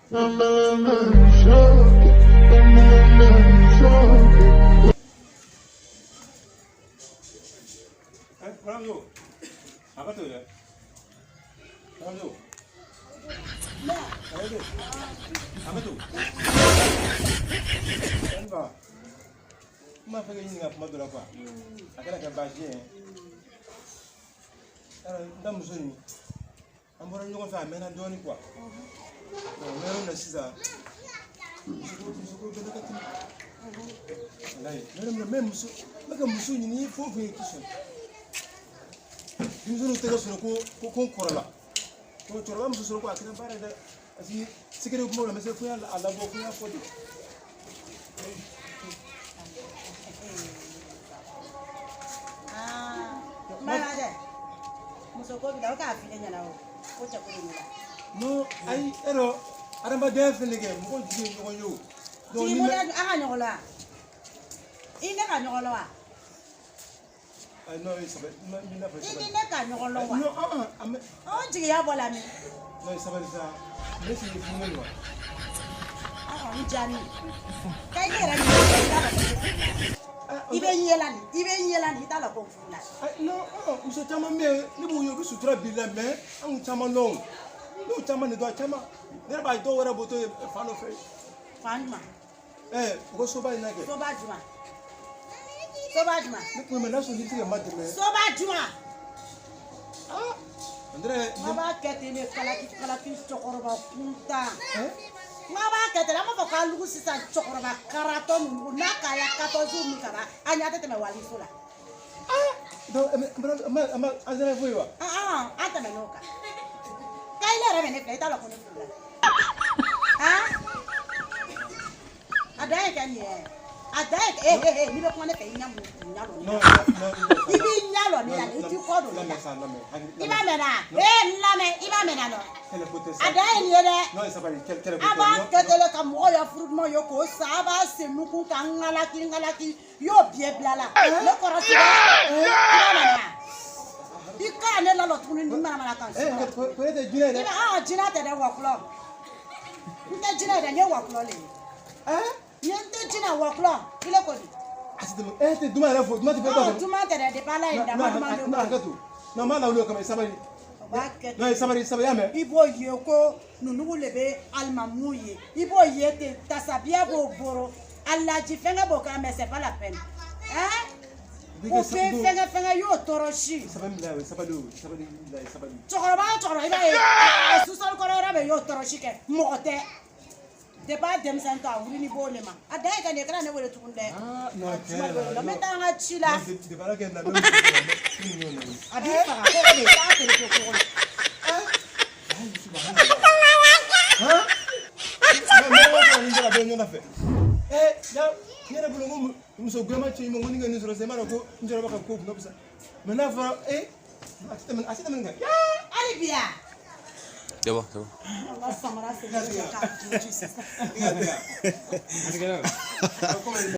Apa tuh ya? Lalu. Apa tuh? Enggak. Ma fege ni nga kuma dora kwa. Akala ka baje. Ara ndam zoni. Ambora nyongo fa mena doni kwa. Mero na siza. Ngai, mero me muso. Maka muso ni fo fo kisho. Muso tega soro ko korola. Ko chorola muso soro ko akina bara da asi sikere ko mo na mese ko ya ala bo ko ya fodi. No, ai ero aramba def nige mo jigi ko yo. Do ni mo aga nyola. Ine ka nyola wa. I know it's about me na fa. Ine ka nyola wa. No, O jigi ya bola mi. no it's about sa. Mesi ni fumo wa. Ah, mi jani. Kai ni ra ni. Ibe nyela ni ta la ko fula. No, uso chama me ni bu yo bisu tra bi la me an chama no. No chama ni do chama. Ne ba do wora boto fa no fe. Fanma. Ko so ba ina ke. So ba juma. Ni ko me na so ni ti ma de me. So ba juma. Andre, Mama kete ne kala ki chokoroba kunta. Mama kete la mo ka lugu sisa chokoroba karaton na kala 14 mikaba. Anya tete me wali sola. do ama azara voiwa. Ata me noka. Kaile re me ne pleta la ko ne fula. Adai kan ye. Adai ni be ko ne pe nyamu nyalo. No. Ibi nyalo ni la ti ko do. Iba me na. Iba me na no. Adai ni re. No isabari kele Aba ketele ka mo ya fruitmo yo ko sa ba se nuku ka ngalaki yo bie blala. Le korosi. Iba me na. Ika ne la lo tunu ni mara kan. Ko ete jina de. Iba jina te de waklo. Nte jina de nye waklo le. Nte jina waklo. Ile ko di. Asite ete duma refo, duma ti peta. Duma te de pala inda duma do. Na gato. No mala ulo kama isabari. No isabari ame. Ibo yeko nunu lebe almamuye. Ibo yete tasabia bo boro. Allah ji fenga bo ka mais c'est pas la peine. O fenga yo toroshi. Sabali. Chokoroba iba e susal korora be yo toroshi ke mote. De ba dem santa wuri ni bolema. Adai ka ne kana ne wole tukunde. No kera. Lo meta nga chila. De bala ke na. Abi fara ko ne ta tere ko. Ya, ni na bulungu muso gama chi mo ngoni ngani soro sema ko njoro baka ko no bisa. Mena fa asita men ga. Ya, alibia. Coba. Allah samara se ka. Iya.